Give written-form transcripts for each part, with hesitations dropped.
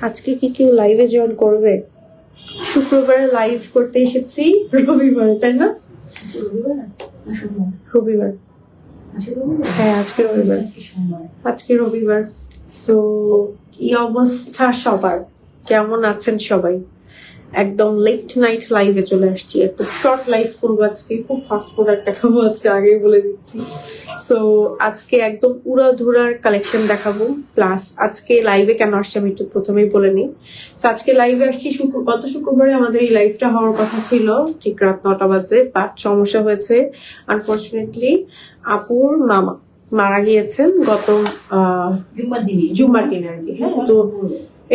আজকে কি কেউ লাইভে জয়েন করবে? শুক্রবারে লাইভ করতে এসেছি, রবিবার তাই না? রবিবার, হ্যাঁ আজকে রবিবার। আজকে রবিবার। সো কি অবস্থা সবার, কেমন আছেন সবাই? একদম লেট নাইট লাইভে চলে আসছি, একদম শর্ট লাইভ করবো আজকে, খুব ফাস্ট প্রোডাক্ট দেখাবো আজকে, আগেই বলে দিচ্ছি। সো আজকে একদম উড়াধুরার কালেকশন দেখাবো, প্লাস আজকে লাইভে কেন আসছি আমি একটু প্রথমেই বলে নিই। তো আজকে লাইভে আসছি গত শুক্রবারে আমাদের এই লাইভটা হওয়ার কথা ছিল ঠিক রাত 9টা বাজে, বাট সমস্যা হয়েছে। আনফর্চুনেটলি আপুর মামা মারা গিয়েছেন গত জুম্মার দিনে আর কি। হ্যাঁ, তো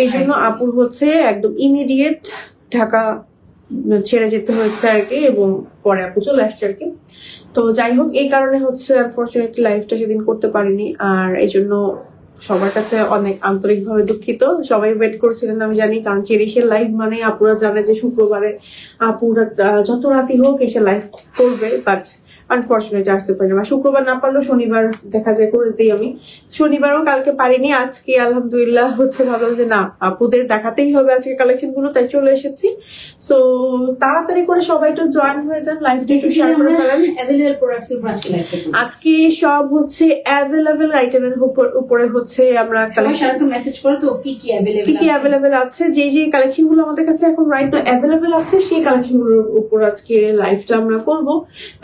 এই জন্য আপুর হচ্ছে একদম ইমিডিয়েট ঢাকা ছেড়ে যেতে হয়েছে আর কি, এবং পরে আপু চলে আসছে আর কি। তো যাই হোক, এই কারণে হচ্ছে আনফর্চুনেটলি লাইভটা সেদিন করতে পারিনি, আর এই জন্য সবার কাছে অনেক আন্তরিকভাবে দুঃখিত। সবাই ওয়েট করছিলেন আমি জানি, কারণ চেরিশের লাইভ মানে আপুরা জানে যে শুক্রবারে আপুরা যত রাতি হোক এসে লাইভ করবে, বাট আনফর্চুনেটলি আসতে পারি না। শুক্রবার না পারলেও শনিবার দেখা যায় করে দিই আমি। শনিবারও কালকে পারিনি, আজকে আলহামদুলিল্লাহ হচ্ছে ভাবলাম যে না আপুদের দেখাতেই হবে আজকে কালেকশন গুলো, তাই চলে এসেছি। সো তাড়াতাড়ি করে সবাই একটু জয়েন হয়ে যান, লাইভটা একটু শেয়ার করে ফেলেন। আজকে সব হচ্ছে অ্যাভেলেবেল আইটেমের উপরে হচ্ছে আমরা কালেকশন মেসেজ করে তো কি কি অ্যাভেলেবেল আছে, যে যে কালেকশন গুলো আমাদের কাছে এখন রাইট নাও অ্যাভেলেবেল আছে সেই কালেকশন গুলোর উপর আজকে লাইভটা আমরা করব।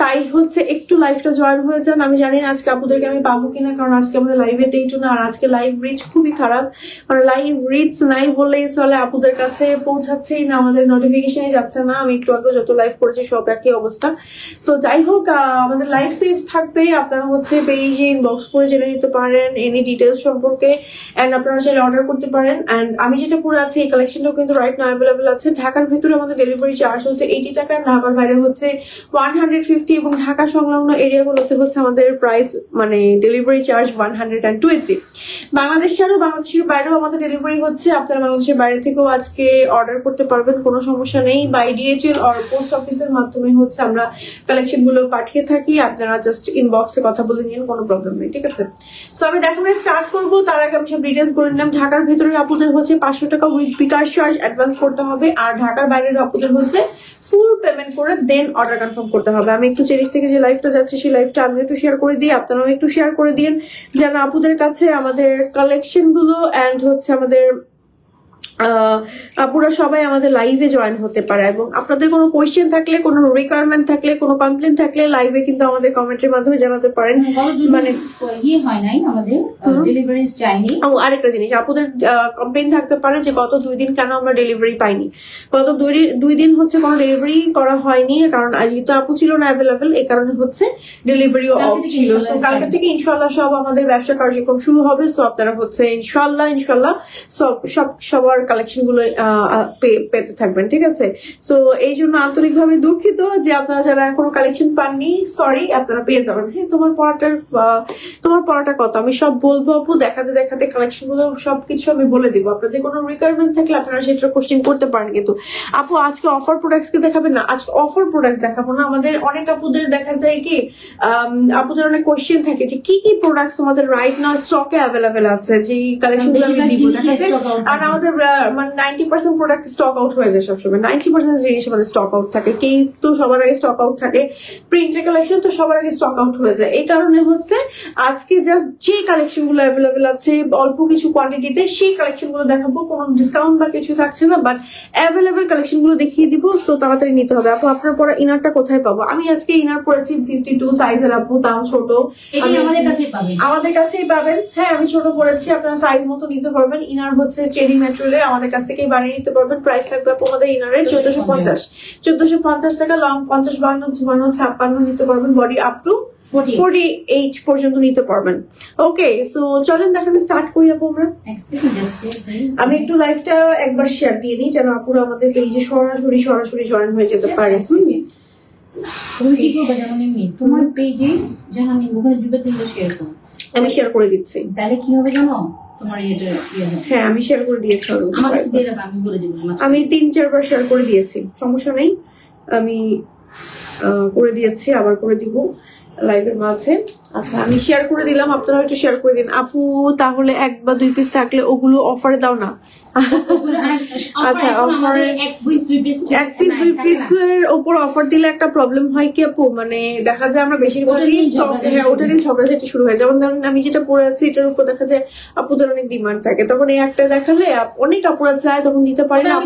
তাই হচ্ছে একটু লাইভটা জয়েন হয়ে যান। আমি জানি না আজকে আপুদেরকে আমি পাবো কিনা, কারণ আজকে আমাদের লাইভে ডেটও না, আর আজকে লাইভ রিচ খুবই খারাপ, মানে লাইভ রিচ নাই বললেই চলে, আপুদের কাছে পৌঁছাচ্ছেই না, আমাদের নোটিফিকেশনই যাচ্ছে না। আমি একটু আগে যত লাইভ করেছি সব একই অবস্থা। তো যাই হোক, আমাদের লাইভ সেভ থাকবে, আপনারা হচ্ছে পেজে ইনবক্স করে জেনে নিতে পারেন এনি ডিটেলস সম্পর্কে, এন্ড আপনারা চাইলে অর্ডার করতে পারেন। এন্ড আমি যেটা পরে আছি এই কালেকশনটাও কিন্তু রাইট নাও অ্যাভেলেবেল আছে। ঢাকার ভিতরে আমাদের ডেলিভারি চার্জ হচ্ছে 80 টাকা, ঢাকার বাইরে হচ্ছে 150, এবং ঢাকা সংলগ্ন এরিয়াগুলোতে হচ্ছে আমাদের প্রাইস মানে ডেলিভারি চার্জ 120। বাংলাদেশের বাইরেও আমাদের ডেলিভারি হচ্ছে, আপনারা বাংলাদেশের বাইরে থেকেও আজকে অর্ডার করতে পারবেন, কোনো সমস্যা নেই। বাই ডিএচএল আর পোস্ট অফিসের মাধ্যমে হচ্ছে আমরা কালেকশন গুলো পাঠিয়ে থাকি, আপনারা জাস্ট ইনবক্সে কথা বলে নিন, কোনো প্রবলেম নেই, ঠিক আছে? সো আমি দেখানো স্টার্ট করবো, তার আগে আমি সব ডিটেলস করে নিলাম। ঢাকার ভিতরে আপুদের হচ্ছে 500 টাকা উইথ বিকাশ চার্জ অ্যাডভান্স করতে হবে, আর ঢাকার বাইরের আপুদের হচ্ছে ফুল পেমেন্ট করে দেন অর্ডার কনফার্ম করতে হবে। আমি একটু চেরিশ থেকে যে লাইভটা যাচ্ছে সেই লাইভটা আমি একটু শেয়ার করে দিই, আপনারাও একটু শেয়ার করে দিন, যেন আপুদের কাছে আমাদের কালেকশন গুলো এন্ড হচ্ছে আমাদের আপুরা সবাই আমাদের লাইভে জয়েন হতে পারে। এবং আপনাদের কোনো কোয়েশ্চেন থাকলে, কোনো রিকোয়ারমেন্ট থাকলে, কোনো কমপ্লেন থাকলে লাইভে কিন্তু আমাদের কমেন্টের মাধ্যমে জানাতে পারেন। মানে ইয়ে হয় নাই আমাদের ডেলিভারিজ যায়নি। ও আরেকটা জিনিস, আপুদের কমপ্লেন থাকতে পারে যে গত 2 দিন কেন আমরা ডেলিভারি পাইনি। গত 2 দিন হচ্ছে কোনো ডেলিভারি করা হয়নি, কারণ যেহেতু আপু ছিল না অ্যাভেলেবেল, এই কারণে হচ্ছে ডেলিভারিও অফ ছিল। কালকে থেকে ইনশাল্লাহ সব আমাদের ব্যবসা কার্যক্রম শুরু হবে। সো আপনারা হচ্ছে ইনশাল্লাহ সবার কালেকশন গুলো পেতে থাকবেন, ঠিক আছে? সো এই জন্য আন্তরিকভাবে দুঃখিত যে আপনারা যারা এখনো কালেকশন পাননি, সরি, আপনারা পেয়ে যাবেন। হ্যাঁ, তোমার পড়াটা কত আমি সব বলবো আপু, দেখাতে দেখাতে কালেকশন গুলো সবকিছু আমি বলে দিব। আপনাদের কোনো রিকোয়ারমেন্ট থাকলে আপনারা সেটা কোশ্চেন করতে পারেন। কিন্তু আপু আজকে অফার প্রোডাক্টস কে দেখাবেন না, আজকে অফার প্রোডাক্টস দেখাবো না। আমাদের অনেক আপুদের দেখা যায় কি আপুদের অনেক কোশ্চেন থাকে যে কি কি প্রোডাক্টস তোমাদের রাইট নাও স্টকে অ্যাভেলেবেল আছে, যে কালেকশন গুলো আমি দিব দেখাতে। আর আমাদের মানে 90% প্রোডাক্ট স্টক আউট হয়ে যায় সবসময়, 90% জিনিস আমাদের স্টক আউট থাকে। কেক তো সবার আগে স্টক আউট থাকে, প্রিন্টের কালেকশন তো সবার আগে স্টক আউট হয়ে যায়। এই কারণে হচ্ছে আজকে জাস্ট যে কালেকশন গুলো অ্যাভেলেবেল আছে অল্প কিছু কোয়ান্টিটিতে সেই কালেকশন গুলো দেখাবো, কোনো ডিসকাউন্ট বা কিছু থাকছে না, বাট অ্যাভেলেবেল কালেকশন গুলো দেখিয়ে দিব। সো তাড়াতাড়ি নিতে হবে। আপু আপনার পরা ইনারটা কোথায় পাবো? আমি আজকে ইনার পরেছি 52 সাইজের আপু, তাও ছোট, আমাদের কাছেই পাবেন। হ্যাঁ, আমি ছোট পরেছি, আপনারা সাইজ মতো নিতে পারবেন। ইনার হচ্ছে চেরি ম্যাটেরিয়ালের, আমাদের কাছ থেকেই বানিয়ে নিতে পারবেন। প্রাইস লাগবে আমাদের ইনারের 1450 টাকা। লং 50, 52, 54, 56 নিতে পারবেন, বডি আপ টু 48 পর্যন্ত নিতে পারবেন। ওকে, সো চলেন দেখানো স্টার্ট করি আপু আমরা। আমি একটু লাইভটা একবার শেয়ার দিয়ে নিই, যেন আপুরা আমাদের পেজে সরাসরি জয়েন হয়ে যেতে পারে। তুমি কি করবে জানো নিমি, তোমার পেজে জাহানি ওখানে দুটো তিনটা শেয়ার করো, আমি শেয়ার করে দিচ্ছি। তাহলে কি হবে জানো, তোমার এটা হ্যাঁ আমি শেয়ার করে দিয়েছি, আমার কাছে দিয়ে রাখো, আমি বলে দেব। আমি 3-4 বার শেয়ার করে দিয়েছি, সমস্যা নেই, আমি করে দিয়েছি, আবার করে দিব। লাইভের মাঝে। আচ্ছা আমি শেয়ার করে দিলাম, আপনারা একটু শেয়ার করে দিন আপু। তাহলে 1 বা 2 পিস থাকলে ওগুলো অফারে দাও না? আচ্ছা অফারে 1 পিস 2 পিসের উপর অফার দিলে একটা প্রবলেম হয় কি আপু, মানে দেখা যায় আমরা বেশিরভাগই স্টক, হ্যাঁ ওটা নিয়ে ঝগড়াঝাটি শুরু হয়। যেমন ধরুন আমি যেটা পরে আছি এটার উপর দেখা যায় আপুদের অনেক ডিমান্ড থাকে, তখন এই একটা দেখালে অনেক আপুরা চায়, তখন দিতে পারে না।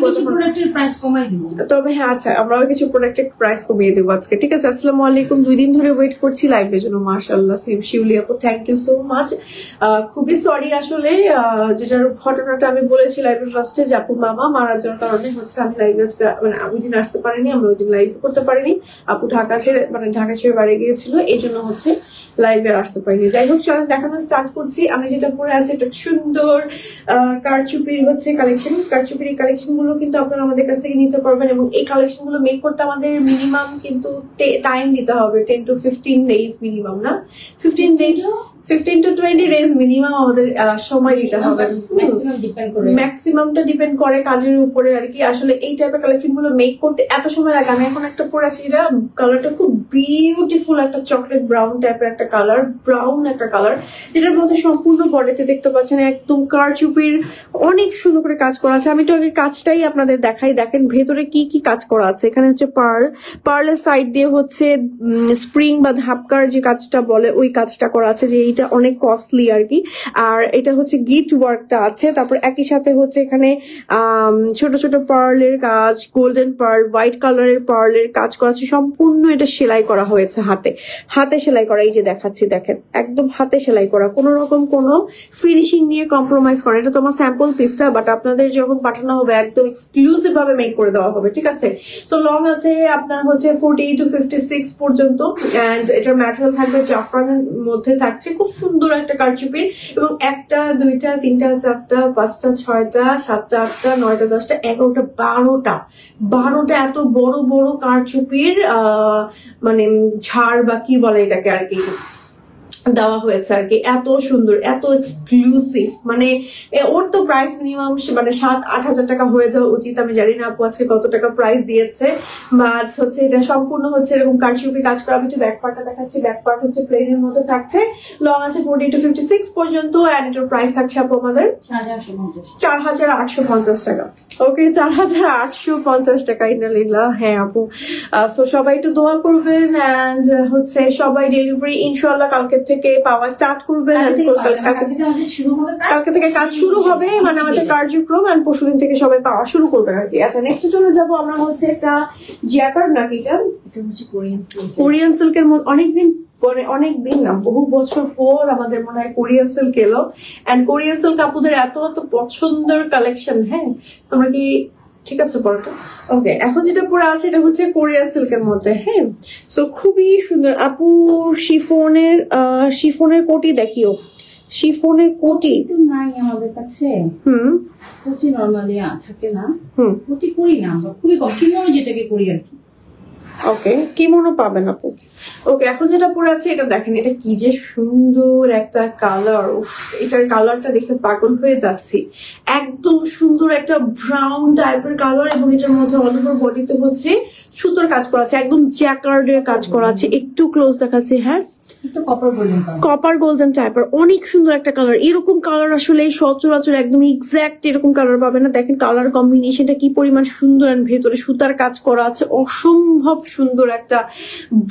তবে হ্যাঁ আচ্ছা আমরাও কিছু প্রোডাক্টের প্রাইস কমিয়ে দেবো আজকে, ঠিক আছে? আসসালামু আলাইকুম, 2 দিন ধরে ওয়েট করছি লাইভের জন্য। মাশাআল্লাহ শিউলি আপু, থ্যাংক ইউ সো মাচ। খুবই সরি আসলে যেটার ঘটনাটা আমি বলেছি লাইভের ফার্স্টে যে আপু মামা মারা যাওয়ার কারণে হচ্ছে আমি লাইভে আজকে মানে ওই দিন আসতে পারিনি, আমরা ওই দিন লাইভ করতে পারিনি। আপু ঢাকা ছেড়ে বাইরে গিয়েছিল, এই জন্য হচ্ছে লাইভে আসতে পারিনি। যাই হোক চলেন দেখানো স্টার্ট করছি। আমি যেটা পরে আছি একটা সুন্দর কারচুপির হচ্ছে কালেকশন। কারচুপির কালেকশন গুলো কিন্তু আপনারা আমাদের কাছ থেকে নিতে পারবেন, এবং এই কালেকশন গুলো মেক করতে আমাদের মিনিমাম কিন্তু টাইম দিতে হবে 10 to 15 days মিনিমাম, না 15 to 20 days মিনিমাম আমাদের সময় দিতে হবে। ম্যাক্সিমামটা ডিপেন্ড করে কাজের উপরে আর কি। আসলে এই টাইপের কালেকশন গুলো মেক করতে এত সময় লাগে। আমি এখন একটা পরে আছি যেটা কালারটা খুব বিউটিফুল, একটা চকলেট ব্রাউন টাইপের একটা কালার, ব্রাউন একটা কালার, যেটার মধ্যে সম্পূর্ণ বডিতে দেখতে পাচ্ছেন একদম কারচুপির অনেক সুন্দর করে কাজ করা আছে। আমি তো আগে কাজটাই আপনাদের দেখাই, দেখেন ভেতরে কি কি কাজ করা আছে। এখানে হচ্ছে পার্লের সাইড দিয়ে হচ্ছে স্প্রিং বা ধাপকার যে কাজটা বলে ওই কাজটা করা আছে, যে এইটা অনেক কস্টলি আর কি। আর এটা হচ্ছে গিট ওয়ার্কটা আছে, তারপর একই সাথে হচ্ছে এখানে ছোট ছোট পার্লের কাজ, গোল্ডেন পার্ল, হোয়াইট কালারের পার্লের কাজ করা আছে। সম্পূর্ণ এটা সেলাই করা হয়েছে, হাতে সেলাই করা। এই যে দেখাচ্ছি দেখেন, একদম হাতে সেলাই করা, কোনো রকম কোনো ফিনিশিং নিয়ে কম্প্রোমাইজ করা। এটা তোমার স্যাম্পল পিসটা, বাট আপনাদের যখন পাঠানো হবে একদম এক্সক্লুসিভ ভাবে মেক করে দেওয়া হবে, ঠিক আছে? সো লং আছে আপনার হচ্ছে 40 to 56 পর্যন্ত, এন্ড এটার ম্যাটেরিয়াল থাকবে জাফরানের মধ্যে থাকছে। খুব সুন্দর একটা কারচুপির, এবং 1টা 2টা 3টা 4টা 5টা 6টা 7টা 8টা 9টা 10টা 11টা 12টা এত বড় বড় কারচুপির মানে ঝাড় বা কি বলে এটাকে আর কি দেওয়া হয়েছে আর কি। এত সুন্দর, এত এক্সক্লুসিভ, মানে ওর তো প্রাইস মিনিমাম মানে 7-8 হাজার টাকা হয়ে যাওয়া উচিত। আমি জানি না আপু আজকে কত টাকা প্রাইস দিয়েছে, বাট হচ্ছে এটা সম্পূর্ণ হচ্ছে এরকম কারচুপি কাজ করা। আমি একটু ব্যাক পার্টটা দেখাচ্ছি। ব্যাক পার্ট হচ্ছে প্লেনের মধ্যে থাকছে, লং আছে 40 to 56 পর্যন্ত, এন্ড এটার প্রাইস থাকছে আপু আমাদের 4,850 টাকা। ওকে 4,850 টাকা। ইন্নালিল্লাহ। হ্যাঁ আপু, তো সবাই একটু দোয়া করবেন, এন্ড হচ্ছে সবাই ডেলিভারি ইনশাআল্লাহ কালকে থেকে পাওয়া স্টার্ট করবেন। কালকে থেকে কাজ শুরু হবে, মানে আমাদের কার্যক্রম, আর পরশুদিন থেকে সবাই পাওয়া শুরু করবেন আর কি। আচ্ছা নেক্সট চলে যাবো আমরা হচ্ছে একটা জ্যাকার্ড, নাকি এটা হচ্ছে কোরিয়ান সিল্কের মধ্যে। অনেকদিন না, বহু বছর পর আমাদের মনে হয় কোরিয়ান সিল্ক এলো, এন্ড কোরিয়ান সিল্ক আপুদের এত পছন্দের কালেকশন। হ্যাঁ তোমরা কি ঠিক আছে পরটা? ওকে, এখন যেটা পরে আছে এটা হচ্ছে কোরিয়ান সিল্কের মধ্যে। হ্যাঁ সো খুবই সুন্দর আপু। শিফনের কোটি দেখিও, শিফনের কোটি তো নাই আমাদের কাছে। কোটি নরমালি থাকে না, কোটি করি না আমরা, খুবই কম, কিমোনো যেটাকে করি আর কি। ওকে কিমোনো পাবেন আপু। ওকে এখন যেটা পরে আছে এটা দেখেন, এটা কি যে সুন্দর একটা কালার। উফ, এটার কালারটা দেখে পাগল হয়ে যাচ্ছি। একদম সুন্দর একটা ব্রাউন টাইপের কালার, এবং এটার মধ্যে অল ওভার বডিতে হচ্ছে সুতোর কাজ করা আছে, একদম জ্যাকার্ডের কাজ করা আছে। একটু ক্লোজ দেখাচ্ছি। হ্যাঁ কপার গোল্ডেন টাইপের অনেক সুন্দর একটা কালার। এরকম কালার আসলে সচরাচর একদম এক্সাক্ট এরকম কালার পাবে না। দেখেন কালার কম্বিনেশনটা কি পরিমাণ সুন্দর, আর ভেতরে সুতার কাজ করা আছে অসম্ভব সুন্দর একটা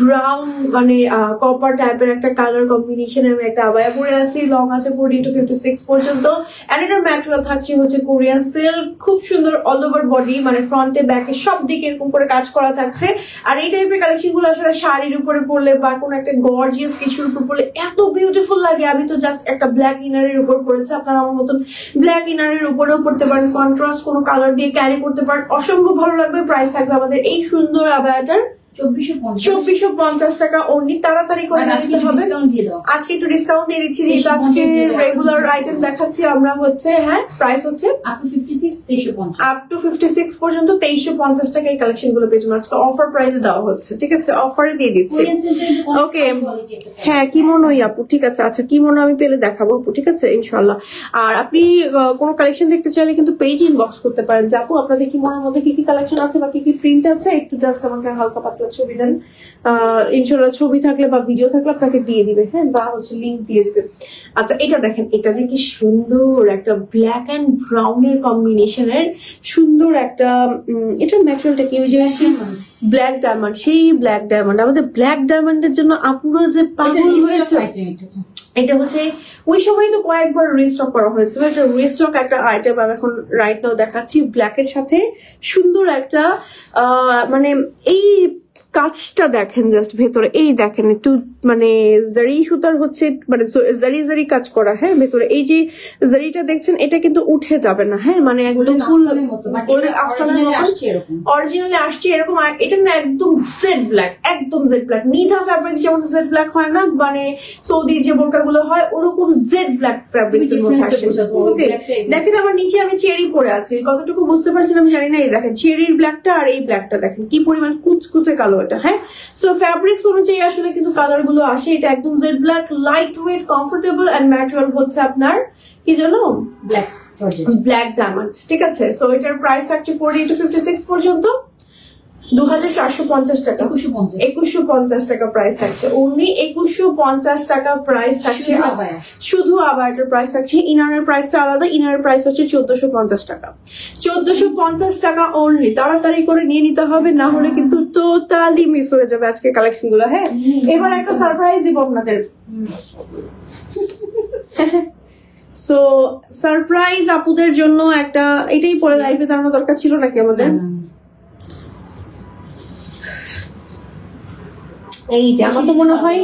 ব্রাউন মানে কপার টাইপের একটা কালার কম্বিনেশন। আমি একটা আবায়া পরে আছি, লং আছে 40 to 56 পর্যন্ত, এন্ড এটার ম্যাটেরিয়াল থাকছে হচ্ছে কোরিয়ান সিল্ক। খুব সুন্দর অল ওভার বডি, মানে ফ্রন্টে ব্যাকে সব দিকে এরকম করে কাজ করা থাকছে। আর এই টাইপের কালেকশন গুলো আসলে শাড়ির উপরে পরলে বা কোনো একটা গর্জিয়াস কিছুর উপর পরলে এত বিউটিফুল লাগে। আমি তো জাস্ট একটা ব্ল্যাক ইনারের উপর পরেছি, আপনারা আমার মতন ব্ল্যাক ইনারের উপরেও পড়তে পারেন, কন্ট্রাস্ট কোনো কালার দিয়ে ক্যারি করতে পারেন, অসম্ভব ভালো লাগবে। প্রাইস থাকবে আমাদের এই সুন্দর আবায়াটার 2450 টাকা অনলি। তাড়াতাড়ি করে নিতে হবে, আজকে একটু ডিসকাউন্ট দিয়ে দিচ্ছি, যেহেতু আজকে রেগুলার আইটেম দেখাচ্ছি আমরা হচ্ছে। হ্যাঁ প্রাইস হচ্ছে আপ টু 56 পর্যন্ত 2350 টাকা এই কালেকশন গুলো পেয়েছেন। আজকে অফার প্রাইসে দেওয়া হচ্ছে, ঠিক আছে? অফারে দিয়ে দিচ্ছি। ওকে হ্যাঁ কিমোনোই আপু, ঠিক আছে। আচ্ছা কিমোনো আমি পেলে দেখাবো আপু, ঠিক আছে ইনশাল্লাহ। আর আপনি কোনো কালেকশন দেখতে চাইলে কিন্তু পেজ ইনবক্স করতে পারেন যে আপু আপনাদের কিমোনোর মধ্যে কি কি কালেকশন আছে বা কি কি প্রিন্ট আছে, একটু জাস্ট আমাকে হালকা পাতলা ছবি দেন, ইনশাল্লাহ ছবি থাকলে বা ভিডিও থাকলে আপনাকে দিয়ে দিবে, হ্যাঁ, বা হচ্ছে লিঙ্ক দিয়ে দিবে। আচ্ছা এটা দেখেন, এটা যে কি সুন্দর একটা ব্ল্যাক এন্ড ব্রাউনের কম্বিনেশনের সুন্দর একটা, এটার ম্যাটেরিয়ালটা কি ওই যে ব্ল্যাক ডায়মন্ড, সেই ব্ল্যাক ডায়মন্ড, আমাদের ব্ল্যাক ডায়মন্ডের জন্য আপুরা যে পাগল হয়েছে। এটা হচ্ছে ওই সময় তো কয়েকবার রিস্টক করা হয়েছিল, এটা রিস্টক একটা আইটেম আমি এখন রাইট নাও দেখাচ্ছি। ব্ল্যাকের সাথে সুন্দর একটা মানে এই কাজটা দেখেন জাস্ট ভেতরে, এই দেখেন একটু মানে জারি সুতার হচ্ছে মানে জারি জারি কাজ করা, হ্যাঁ, ভেতরে এই যে জারিটা দেখছেন এটা কিন্তু উঠে যাবে না, হ্যাঁ, মানে একদম ফুল অরিজিনালি আসছে এরকম। আর এটা না একদম জেড ব্ল্যাক, একদম জেড ব্ল্যাক, নিধা ফ্যাব্রিক যেমন জেড ব্ল্যাক হয় না, মানে সৌদির যে বোরকা গুলো হয় ওরকম জেড ব্ল্যাক ফ্যাব্রিক। দেখেন আমার নিচে আমি চেরি পরে আছি, কতটুকু বুঝতে পারছেন আমি জানি না। এই দেখেন চেরির ব্ল্যাকটা আর এই ব্ল্যাকটা দেখেন কি পরিমাণ কুচকুচে কালো এটা, হ্যাঁ। সো ফ্যাব্রিক্স অনুযায়ী আসলে কিন্তু কালার গুলো আসে। এটা একদম jet black, light weight, comfortable and material হচ্ছে আপনার কি জানো ব্ল্যাক ডায়মন্ড, ঠিক আছে। সো এটার প্রাইস থাকছে 40 to 56 পর্যন্ত 2450 টাকা, 2150 টাকা প্রাইস থাকছে, অনলি 2150 টাকা প্রাইস থাকছে শুধু। আবার এটার প্রাইস থাকছে, ইনারের প্রাইসটা আলাদা, ইনারের প্রাইস হচ্ছে 1450 টাকা, 1450 টাকা অনলি। তাড়াতাড়ি করে নিয়ে নিতে হবে, না হলে কিন্তু টোটালি মিস হয়ে যাবে আজকের কালেকশন গুলো, হ্যাঁ। এবার একটা সারপ্রাইজ দিব আপনাদের। সো সারপ্রাইজ আপুদের জন্য একটা, এটাই পরে লাইফে দাঁড়ানো দরকার ছিল নাকি আমাদের? এই যে আমার তো মনে হয়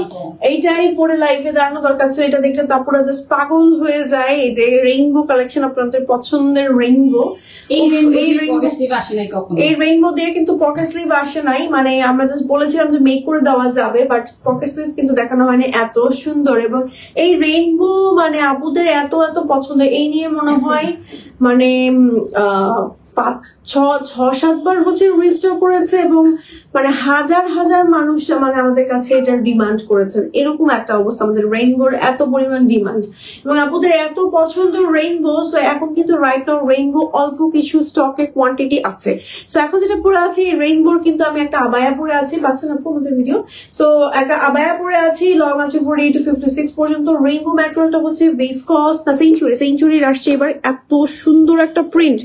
এইটাই পরে লাইফে দাঁড়ানো দরকার ছিল। এটা দেখলে তো আপুরা জাস্ট পাগল হয়ে যায়। এই যে রেইনবো কালেকশন, আপনাদের পছন্দের রেইনবো, এই রেইনবো দিয়ে কিন্তু পকেট স্লিভ আসে নাই, মানে আমরা জাস্ট বলেছিলাম যে মেক করে দেওয়া যাবে, বাট পকেট স্লিভ কিন্তু দেখানো হয়নি। এত সুন্দর, এবং এই রেইনবো মানে আপুদের এত এত পছন্দ, এই নিয়ে মনে হয় মানে 6-7 বার হচ্ছে রিস্টক করেছে, এবং মানে হাজার হাজার মানুষ মানে আমাদের কাছে এটার ডিমান্ড করেছেন। এরকম একটা অবস্থা, আমাদের রেইনবোর এত পরিমাণ ডিমান্ড এবং আপনাদের এত পছন্দ রেইনবো। সো এখন কিন্তু রাইট নাও রেইনবো অল্প কিছু স্টকে কোয়ান্টিটি আছে। সো এখন যেটা পরে আছে রেইনবোর, কিন্তু আমি একটা আবায়া পরে আছি, পাচ্ছেন আপু আমাদের ভিডিও। সো একটা আবায়া পরে আছি, লং আছে 40 to 56 পর্যন্ত। রেইনবো ম্যাটেরিয়ালটা হচ্ছে ভিসকস না সেঞ্চুরির আসছে এবার। এত সুন্দর একটা প্রিন্ট,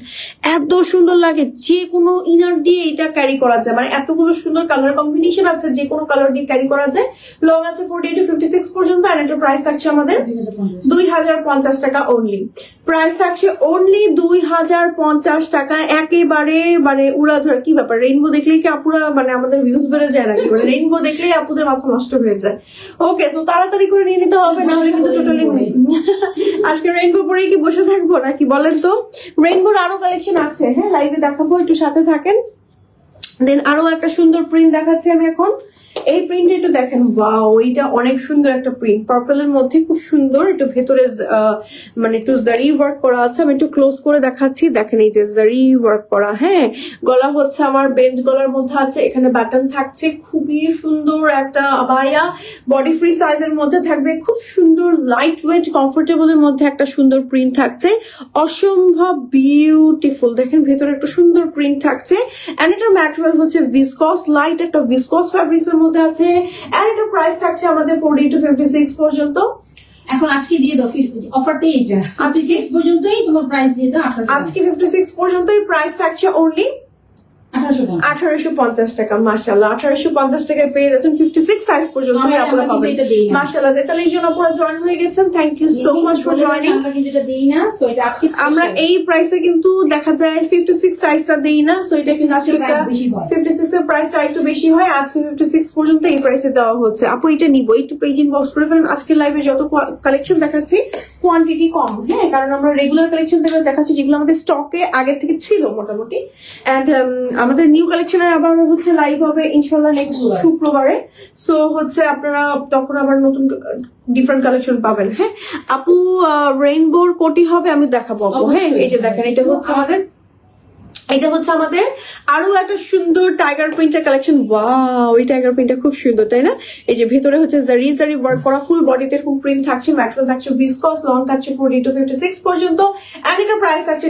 এত সুন্দর লাগে, যে কোনো ইনার দিয়ে এটা ক্যারি করা যায়, মানে এতগুলো সুন্দর কালার কম্বিনেশন আছে, যে কোনো কালার দিয়ে ক্যারি করা যায়। লং আছে 40 to 56 পর্যন্ত, আর এটার প্রাইস থাকছে আমাদের 2050 টাকা অনলি। প্রাইস থাকছে অনলি 2050 টাকা, একেবারে মানে উড়াধরা। কি ব্যাপার, রেইনবো দেখলেই কি আপুরা মানে আমাদের ভিউজ বেড়ে যায় নাকি? মানে রেইনবো দেখলেই আপুদের মাথা নষ্ট হয়ে যায়। ওকে, সো তাড়াতাড়ি করে নিয়ে নিতে হবে, নাহলে কিন্তু টোটালি আজকে রেইনবো পরেই কি বসে থাকবো নাকি বলেন তো? রেইনবোর আরো কালেকশন আছে, হ্যাঁ, লাইভে দেখাবো, একটু সাথে থাকেন। দেন আরো একটা সুন্দর প্রিন্ট দেখাচ্ছি আমি এখন। এই প্রিন্ট একটু দেখেন, ওয়াও, এটা অনেক সুন্দর একটা প্রিন্ট, পার্পলের মধ্যে খুব সুন্দর। একটু ভেতরে মানে একটু জারি ওয়ার্ক করা আছে, আমি একটু ক্লোজ করে দেখাচ্ছি। দেখেন এই যে জারি ওয়ার্ক করা, হ্যাঁ। গলা হচ্ছে আমার বেঞ্চ গলার মধ্যে আছে, এখানে বাটন থাকছে, খুবই সুন্দর একটা আবায়া, বডি ফ্রি সাইজের মধ্যে থাকবে, খুব সুন্দর লাইট ওয়েট কমফোর্টেবলের মধ্যে একটা সুন্দর প্রিন্ট থাকছে, অসম্ভব বিউটিফুল। দেখেন ভেতরে একটা সুন্দর প্রিন্ট থাকছে, এন্ড এটার ম্যাটেরিয়াল হচ্ছে ভিসকস, লাইট একটা ভিসকস ফ্যাব্রিক্স এর মধ্যে আছে, এন্ড এটার প্রাইস থাকছে আমাদের 40 to 56 পর্যন্ত। এখন আজকে দিয়ে দাও অফারটাই, এটা 56 পর্যন্তই তোমার প্রাইস দিয়ে দাও। আজকে 56 পর্যন্তই প্রাইস থাকছে অনলি 1850 টাকা। মাশাআল্লাহ, 1850 টাকায় পেয়ে যাচ্ছেন 56 সাইজ পর্যন্ত আপনারা পাবেন। মাশাআল্লাহ, 43 জন আপনারা জয়েন হয়ে গেছেন, thank you so much for joining. আমরা কিন্তু এটা দেই না, সো এটা আজকে আমরা এই প্রাইসে কিন্তু দেখা যায় 56 সাইজটা দেই না, সো এটা কিন্তু আজকে 56 এর প্রাইসটা একটু বেশি হয়, আজকে 56 পর্যন্ত এই প্রাইসে দেওয়া হচ্ছে। আপু এটা নিবো, একটু পেজ ইনবক্স করে ফেলেন। আজকে লাইভে যত কালেকশন দেখাচ্ছি কোয়ান্টিটি কম, হ্যাঁ, কারণ আমরা রেগুলার কালেকশন দেখাচ্ছি যেগুলো আমাদের স্টকে আগে থেকে ছিল মোটামুটি। এন্ড আমাদের নিউ কালেকশনের আবার হচ্ছে লাইভ হবে ইনশাআল্লাহ নেক্সট শুক্রবারে। সো হচ্ছে আপনারা তখন আবার নতুন ডিফারেন্ট কালেকশন পাবেন, হ্যাঁ। আপু রেইনবোর কোটি হবে, আমি দেখাবো আপু, হ্যাঁ। এই যে দেখেন, এটা হচ্ছে আমাদের এটা হচ্ছে আমাদের আরো একটা সুন্দর টাইগার প্রিন্টের কালেকশন। ওয়াও, এই টাইগার প্রিন্টটা খুব সুন্দর, তাই না? এই যে ভেতরে হচ্ছে জারি ওয়ার্ক করা, ফুল বডিতে এরকম প্রিন্ট থাকছে, ম্যাটেরিয়াল থাকছে ভিসকস, লং থাকছে 40 to 56 পর্যন্ত। এন্ড এটা প্রাইস থাকছে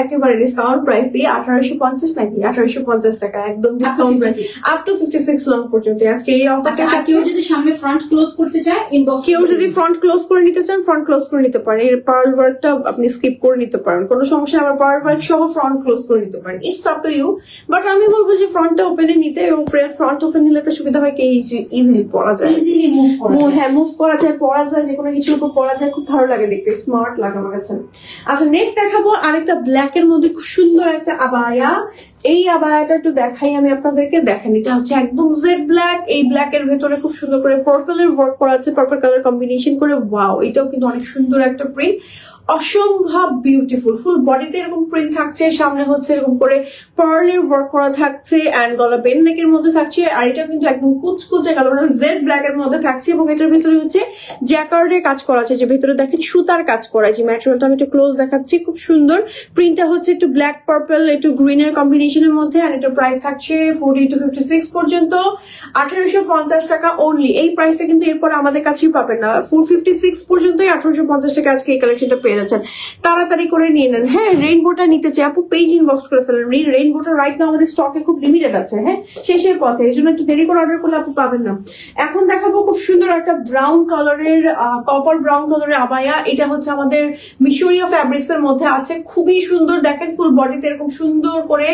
একেবারে ডিসকাউন্ট প্রাইসে 1850 নাকি 1850 টাকা, একদম discount price up to 56 long পর্যন্ত। আজকে এই অফারটা কেউ যদি সামনে ফ্রন্ট ক্লোজ করতে চায়, ইনবক্স, কেউ যদি ফ্রন্ট ক্লোজ করে নিতে চান ফ্রন্ট ক্লোজ করে নিতে পারেন। এর পার্ল ওয়ার্কটা আপনি স্কিপ করে নিতে পারেন, কোনো সমস্যা। আবার পার্ল ওয়ার্ক সহ ফ্রন্ট ক্লোজ করে নিতে পারেন, it's up to you. But আমি বলবো যে ফ্রন্টটা ওপেনে নিতে, এবং ফ্রন্ট ওপেন নিলে একটা সুবিধা হয় কি ইজিলি পরা যায়, ইজিলি মুভ করা যায়, পরা যায়, যে কোনো কিছুর উপর পরা যায়, খুব ভালো লাগে দেখতে, স্মার্ট লাগে আমার কাছে। আচ্ছা, নেক্সট দেখাবো আরেকটা ব্ল্যাক এর মধ্যে খুব সুন্দর একটা আবায়া। এই আবায়াটা একটু দেখাই আমি আপনাদেরকে, দেখেন এটা হচ্ছে একদম জেড ব্ল্যাক। এই ব্ল্যাক এর ভেতরে খুব সুন্দর করে পার্পলের ওয়ার্ক করা আছে, পার্পল কালার কম্বিনেশন করে। ওয়াও, এটাও কিন্তু অনেক সুন্দর একটা প্রিন্ট, অসম্ভব বিউটিফুল। ফুল বডিতে এরকম প্রিন্ট থাকছে, সামনে হচ্ছে এরকম করে পার্লের ওয়ার্ক করা থাকছে, এন্ড গলা বেন নেকের মধ্যে থাকছে। আর এটা কিন্তু একদম কুচকুচে কালার, মানে জেড ব্ল্যাক এর মধ্যে থাকছে, এবং এটার ভিতরে হচ্ছে জ্যাকার্ডের কাজ করা আছে, যে ভেতরে দেখেন সুতার কাজ করা আছে। ম্যাটেরিয়ালটা আমি একটু ক্লোজ দেখাচ্ছি, খুব সুন্দর প্রিন্টটা হচ্ছে একটু ব্ল্যাক পার্পল একটু গ্রিনের কম্বিনেশনের মধ্যে। আর এটা প্রাইস থাকছে 40 to 56 পর্যন্ত, 1850 টাকা অনলি। এই প্রাইসে কিন্তু এরপর আমাদের কাছেই পাবেন না, 456 পর্যন্তই 1850 টাকা আজকে এই কালেকশনটা পেয়ে যাচ্ছেন। তাড়াতাড়ি করে নিয়ে নেন। হ্যাঁ, রেইনবোটা নিতে চাই আপু, পেজ ইনবক্স করে ফেলেন। রেইনবোটা রাইট নাও আমাদের স্টকে খুব লিমিটেড আছে, হ্যাঁ, শেষের পথে, এই জন্য একটু দেরি করে অর্ডার করলে আপু পাবেন না। এখন দেখাবো খুব সুন্দর একটা ব্রাউন কালারের, কপার ব্রাউন কালারের আবায়া। এটা হচ্ছে আমাদের মিশরীয় ফ্যাব্রিক্স এর মধ্যে আছে, খুবই সুন্দর। দেখেন ফুল বডিতে এরকম সুন্দর করে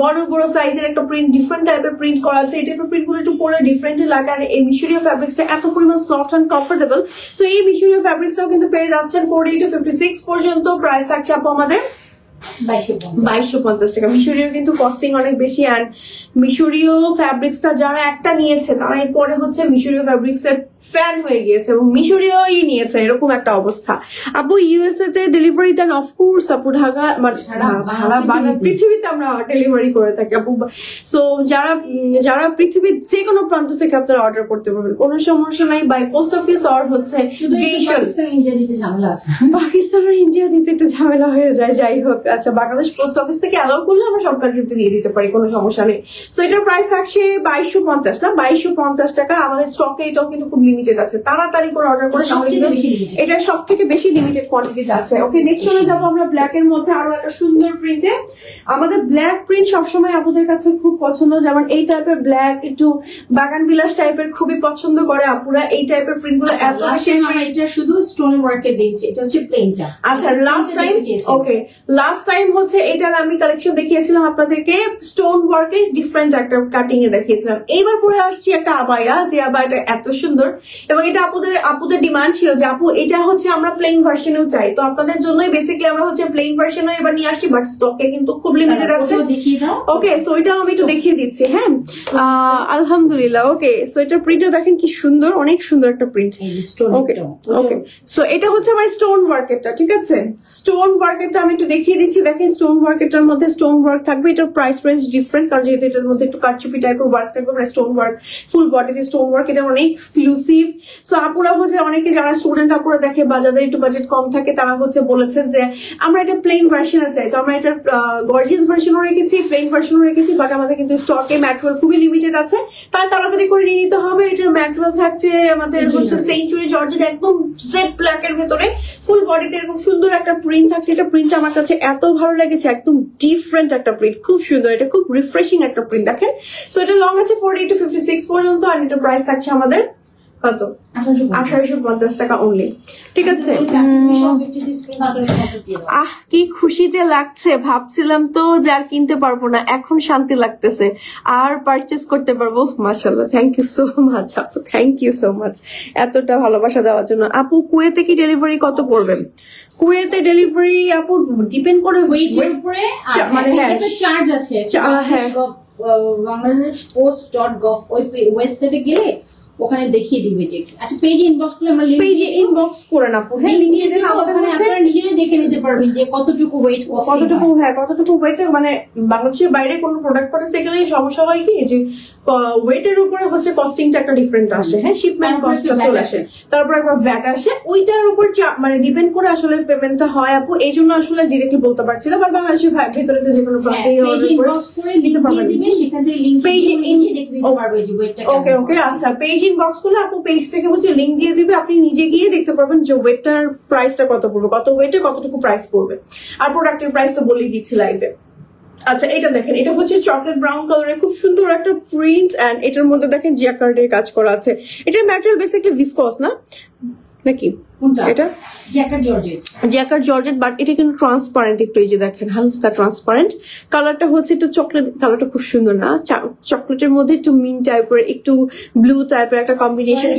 বড় বড় সাইজের একটা প্রিন্ট, ডিফারেন্ট টাইপের প্রিন্ট করা আছে। এই টাইপের প্রিন্ট গুলো একটু পরে ডিফারেন্ট লাগে। আর এই মিশরীয় ফ্যাব্রিক্সটা এত পরিমাণ সফট এন্ড কমফোর্টেবল, সো এই মিশরীয় ফ্যাব্রিক্সটাও কিন্তু পেয়ে যাচ্ছেন 40 to 56 পর্যন্ত। প্রাইস থাকছে আপু আমাদের 2250 টাকা। মিশরীয় কিন্তু কস্টিং অনেক বেশি, অ্যান্ড মিশরীয় ফ্যাব্রিক্সটা যারা একটা নিয়েছে তারা এরপরে হচ্ছে মিশরীয় ফ্যাব্রিক্স এর ফ্যান হয়ে গিয়েছে, এবং মিশরীয়ই নিয়েছে, এরকম একটা অবস্থা। আপু ইউএসএ তে ডেলিভারি দেন? অফকোর্স আপু, ঢাকা মানে পৃথিবীতে আমরা ডেলিভারি করে থাকি আপু। সো যারা পৃথিবীর যে কোনো প্রান্ত থেকে আপনারা অর্ডার করতে পারবেন, কোনো সমস্যা নাই। বাই পোস্ট অফিস অর হচ্ছে পাকিস্তান আর ইন্ডিয়া দিতে একটু ঝামেলা হয়ে যায়, যাই হোক। আচ্ছা, বাংলাদেশ পোস্ট অফিস থেকে অ্যালাউ করলে আমরা সব কান্ট্রিতে দিয়ে দিতে পারি, কোনো সমস্যা নেই। সো এটার প্রাইস থাকছে 2250 না, 2250 টাকা। আমাদের স্টকে এটাও কিন্তু খুব লিমিটেড আছে, তাড়াতাড়ি করে অর্ডার করে, এটা সব থেকে বেশি লিমিটেড কোয়ান্টিটিতে আছে। ওকে, নেক্সট চলে যাবো আমরা ব্ল্যাক এর মধ্যে আরো একটা সুন্দর প্রিন্টে। আমাদের ব্ল্যাক প্রিন্ট সবসময় আপুদের কাছে খুব পছন্দ, যেমন এই টাইপের ব্ল্যাক, একটু বাগান বিলাস টাইপের খুবই পছন্দ করে আপুরা। এই টাইপের প্রিন্ট গুলো এত বেশি, এটা শুধু স্টোন ওয়ার্কে দিয়েছি, এটা হচ্ছে প্লেনটা। আচ্ছা, last time okay, last time হচ্ছে এটার আমি কালেকশন দেখিয়েছিলাম আপনাদেরকে, স্টোন ওয়ার্কে ডিফারেন্ট একটা কাটিং এ দেখিয়েছিলাম। এইবার পরে আসছি একটা আবায়া, যে আবায়াটা এত সুন্দর, এবং এটা আপুদের ডিমান্ড ছিল যে আপু এটা হচ্ছে আমরা প্লেন ভার্সনেও চাই, তো আপনাদের জন্যই বেসিক্যালি আমরা হচ্ছে প্লেন ভার্সনও এবার নিয়ে আসছি, বাট স্টকে কিন্তু খুব লিমিটেড আছে। ওকে, সো এটাও আমি একটু দেখিয়ে দিচ্ছি। হ্যাঁ, আলহামদুলিল্লাহ। ওকে, সো এটার প্রিন্টটা দেখেন কি সুন্দর, অনেক সুন্দর একটা প্রিন্ট। ওকে ওকে, সো এটা হচ্ছে আমার স্টোন ওয়ার্কেরটা, ঠিক আছে? স্টোন ওয়ার্কেরটা আমি একটু দেখিয়ে দিচ্ছি। দেখেন স্টোন ওয়ার্কেরটার মধ্যে স্টোন ওয়ার্ক থাকবে, এটার প্রাইস রেঞ্জ ডিফারেন্ট, কারণ যেহেতু এটার মধ্যে একটু কারচুপি টাইপের ওয়ার্ক থাকবে, স্টোন ওয়ার্ক, ফুল বডিতে স্টোন ওয়ার্ক, এটা অনেক এক্সক্লুসিভ। সো আপুরা হচ্ছে অনেকে যারা স্টুডেন্ট আপুরা দেখে বা যাদের একটু বাজেট কম থাকে, তারা হচ্ছে বলেছেন যে আমরা এটা প্লেন ভার্সনে চাই, তো আমরা এটা গর্জিয়াস ভার্সনও রেখেছি, প্লেন ভার্সনও রেখেছি, বাট আমাদের কিন্তু স্টকে ম্যাটেরিয়াল খুবই লিমিটেড আছে, তাই তাড়াতাড়ি করে নিয়ে নিতে হবে। এটার ম্যাটেরিয়াল থাকছে আমাদের হচ্ছে সেঞ্চুরি জর্জেট, একদম জেড ব্ল্যাক এর ভেতরে ফুল বডিতে এরকম সুন্দর একটা প্রিন্ট থাকছে। এটা প্রিন্টটা আমার কাছে এত ভালো লেগেছে, একদম ডিফারেন্ট একটা প্রিন্ট, খুব সুন্দর, এটা খুব রিফ্রেশিং একটা প্রিন্ট। দেখেন, সো এটা লং আছে 40 to 56 পর্যন্ত, আর এটা প্রাইস থাকছে আমাদের কত? 1850 টাকা অনলি, ঠিক আছে? কি খুশি যে লাগছে, ভাবছিলাম তো যে আর কিনতে পারবো না, এখন শান্তি লাগতেছে, আর পারচেজ করতে পারবো। মাশাআল্লাহ, থ্যাংক ইউ সো মাচ আপু, থ্যাংক ইউ সো মাচ এতটা ভালোবাসা দেওয়ার জন্য। আপু কুয়েতে কি ডেলিভারি কত পড়বে? কুয়েতে ডেলিভারি আপু ডিপেন্ড করে ওয়েটের উপরে, মানে একটা চার্জ আছে। হ্যাঁ, বাংলাদেশ পোস্ট.gov ওই ওয়েবসাইটে গেলে ওখানে দেখিয়ে দিবে যে আচ্ছা পেজে ইনবক্স করলে আমরা পেজে ইনবক্স করে না হ্যাঁ লিংক দিয়ে দিলে আমাদের আপনারা নিজেরাই দেখে নিতে পারবেন যে কতটুকু ওয়েট কতটুকু ওয়েট মানে বাংলাদেশের বাইরে কোনো প্রোডাক্ট পাঠাতে গেলে সমস্যা হয় কি যে ওয়েটের উপরে হচ্ছে কস্টিংটা একটা ডিফারেন্ট আসে হ্যাঁ শিপমেন্ট কস্টটা চলে আসে তারপর একবার ভ্যাট আসে ওইটার উপর মানে ডিপেন্ড করে আসলে পেমেন্টটা হয় আপু এই জন্য আসলে ডিরেক্টলি বলতে পারছি না বাট বাংলাদেশের ভেতরে যে কোনো প্রান্তেই অর্ডার করে নিতে পারবেন সেখান থেকে লিংক পেজে দেখে নিতে পারবে যে ওয়েটটা ওকে ওকে আচ্ছা পেজ ইনবক্স করলে আপু পেজ থেকে হচ্ছে লিংক দিয়ে দিবে আপনি নিজে গিয়ে দেখতে পারবেন যে ওয়েটটার প্রাইসটা কত পড়বে কত ওয়েটে কতটুকু প্রাইস পড়বে আর প্রোডাক্টের প্রাইস তো বলেই দিচ্ছি লাইভে আচ্ছা এটা দেখেন এটা হচ্ছে চকলেট ব্রাউন কালারের খুব সুন্দর একটা প্রিন্ট এন্ড এটার মধ্যে দেখেন জ্যাকার্ডের কাজ করা আছে এটা ম্যাটেরিয়াল বেসিক্যালি ভিসকস না নাকি এটা জ্যাকার্ড জর্জেট বাট এটা কিন্তু ট্রান্সপারেন্ট একটু এই যে দেখেন হালকা ট্রান্সপারেন্ট কালারটা হচ্ছে একটু চকলেট কালারটা খুব সুন্দর না চকলেটের মধ্যে একটু মিন টাইপের একটু ব্লু টাইপের একটা কম্বিনেশন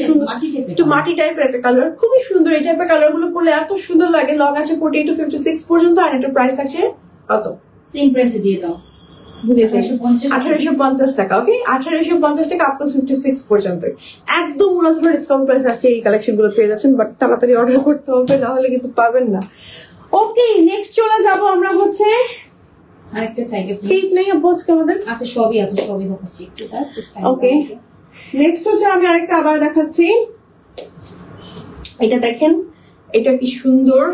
একটু মাটি টাইপের একটা কালার খুবই সুন্দর এই টাইপের কালার গুলো পরলে এত সুন্দর লাগে লং আছে 48 to 56 পর্যন্ত আর এটার প্রাইস আছে কত সেম প্রাইসে দিয়ে দাও 1850 টাকা ওকে 1850 টাকা আপ টু 56 পর্যন্ত একদম মূলত ডিসকাউন্ট প্রাইস আজকে এই কালেকশন গুলো পেয়ে যাচ্ছেন বাট তাড়াতাড়ি অর্ডার করতে হবে নাহলে কিন্তু পাবেন না ওকে নেক্সট চলে যাব আমরা হচ্ছে আরেকটা চাইলে প্লিজ নেই আজকে আমাদের আচ্ছা সবই দেখাচ্ছি একটু ওকে নেক্সট হচ্ছে আমি আরেকটা আবার দেখাচ্ছি এটা দেখেন এটা কি সুন্দর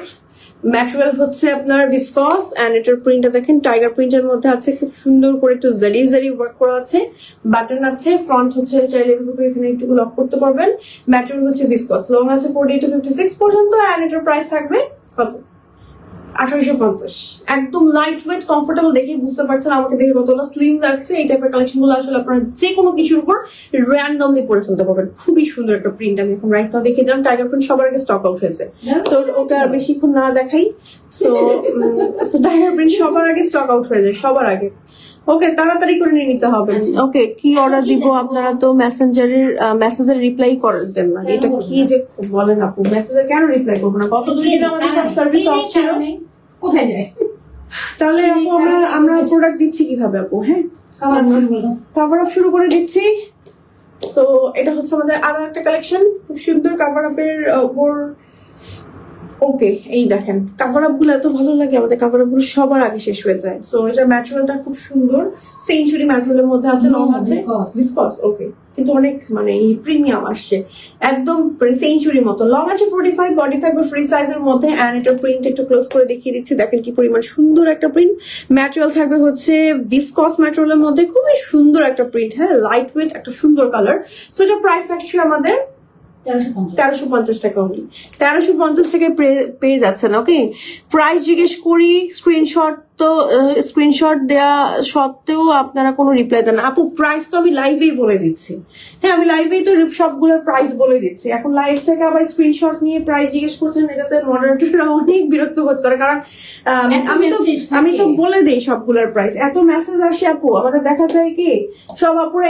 ম্যাটেরিয়াল হচ্ছে আপনার ভিসকস এন্ড এটার প্রিন্টটা দেখেন টাইগার প্রিন্টের মধ্যে আছে খুব সুন্দর করে একটু জারি ওয়ার্ক করা আছে বাটন আছে ফ্রন্ট হচ্ছে চাইলে এখানে একটু লক করতে পারবেন ম্যাটেরিয়াল হচ্ছে ভিসকস লং আছে 48 to 56 পর্যন্ত এন্ড এটার প্রাইস থাকবে কত 1850 একদম লাইট ওয়েট কমফোর্টেবল দেখে বুঝতে পারছেন আমাকে দেখে কতটা স্লিম লাগছে এই টাইপের কালেকশন গুলো আসলে আপনারা যে কোনো কিছুর উপর র্যান্ডমলি পরে ফেলতে পারবেন খুবই সুন্দর একটা প্রিন্ট আমি এখন রাইট নাও দেখিয়ে দিলাম টাইগার প্রিন্ট সবার আগে স্টক আউট হয়েছে তো ওটা আর বেশিক্ষণ না দেখাই সো টাইগার প্রিন্ট সবার আগে স্টক আউট হয়ে যায় সবার আগে ওকে তাড়াতাড়ি করে নিয়ে নিতে হবে ওকে কি অর্ডার দিব আপনারা তো মেসেঞ্জার রিপ্লাই করেন দেন না এটা কি যে বলেন আপু মেসেঞ্জার কেন রিপ্লাই করবো না কত দিন আমাদের সব সার্ভিস অফ ছিল কোথায় যায় তাহলে আপু আমরা প্রোডাক্ট দিচ্ছি কিভাবে আপু হ্যাঁ কভার আপ শুরু করে দিচ্ছি সো এটা হচ্ছে আমাদের আরো একটা কালেকশন খুব সুন্দর কভার আপের উপর ওকে এই দেখেন কাভার আপ গুলো এত ভালো লাগে আমাদের কাভার আপ গুলো সবার আগে শেষ হয়ে যায় সো এটা ম্যাটেরিয়ালটা খুব সুন্দর সেঞ্চুরি ম্যাটেরিয়ালের মধ্যে আছে লং আছে ভিসকস ওকে কিন্তু অনেক মানে এই প্রিমিয়াম আসছে একদম সেঞ্চুরির মতো লং আছে 45 বডি থাকবে ফ্রি সাইজের মধ্যে এন্ড এটা প্রিন্ট একটু ক্লোজ করে দেখিয়ে দিচ্ছি দেখেন কি পরিমাণ সুন্দর একটা প্রিন্ট ম্যাটেরিয়াল থাকবে হচ্ছে ভিসকস ম্যাটেরিয়ালের মধ্যে খুবই সুন্দর একটা প্রিন্ট হ্যাঁ লাইট ওয়েট একটা সুন্দর কালার সো এটা প্রাইস থাকছে আমাদের 1350 টাকা অনলি 1350 টাকায় পেয়ে যাচ্ছেন ওকে প্রাইস জিজ্ঞেস করি স্ক্রিনশট দেয়া সত্ত্বেও আপনারা কোনো রিপ্লাই দেন না আপু প্রাইস তো আমি লাইভেই বলে দিচ্ছি হ্যাঁ আমি লাইভেই তো সবগুলোর প্রাইস বলে দিচ্ছি এখন লাইভ থেকে আবার স্ক্রিনশট নিয়ে প্রাইস জিজ্ঞেস করছেন এটাতে মডারেটররা অনেক বিরক্ত বোধ করে কারণ আমি তো বলে দিই সবগুলোর প্রাইস এত মেসেজ আসে আপু আমাদের দেখা যায় কি সব আপুরা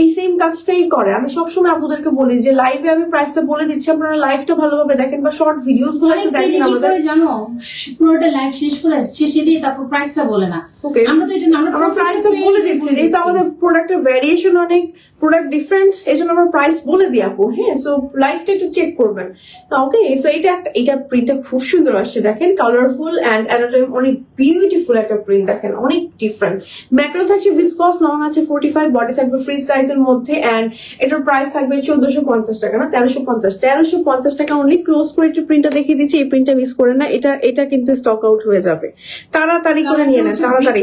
এই সেম কাজটাই করে আমি সবসময় আপুদেরকে বলি যে লাইভে আমি প্রাইসটা বলে দিচ্ছি আপনারা লাইভটা ভালোভাবে দেখেন বা শর্ট ভিডিওস গুলো একটু দেখেন আমাদের জানো পুরোটা লাইভ শেষে দিয়ে তারপর প্রাইসটা বলে না আমরা তো এটা আমরা প্রাইসটা বলে দিচ্ছি যেহেতু আমাদের প্রোডাক্টের ভ্যারিয়েশন অনেক প্রোডাক্ট ডিফারেন্ট এই জন্য আমরা প্রাইস বলে দিই আপু হ্যাঁ সো লাইভটা একটু চেক করবেন ওকে সো এটা প্রিন্টটা খুব সুন্দর আসছে দেখেন কালারফুল এন্ড অনেক বিউটিফুল একটা প্রিন্ট দেখেন অনেক ডিফারেন্ট ম্যাটেরিয়াল থাকছে ভিসকস লং আছে 45 বডি থাকবে ফ্রি সাইজের মধ্যে এন্ড এটার প্রাইস থাকবে 1450 টাকা না 1350 টাকা অনলি ক্লোজ করে একটু প্রিন্টটা দেখিয়ে দিচ্ছি এই প্রিন্টটা মিস করে না এটা কিন্তু স্টক আউট হয়ে যাবে তাড়াতাড়ি করে নিয়ে নেন তাড়াতাড়ি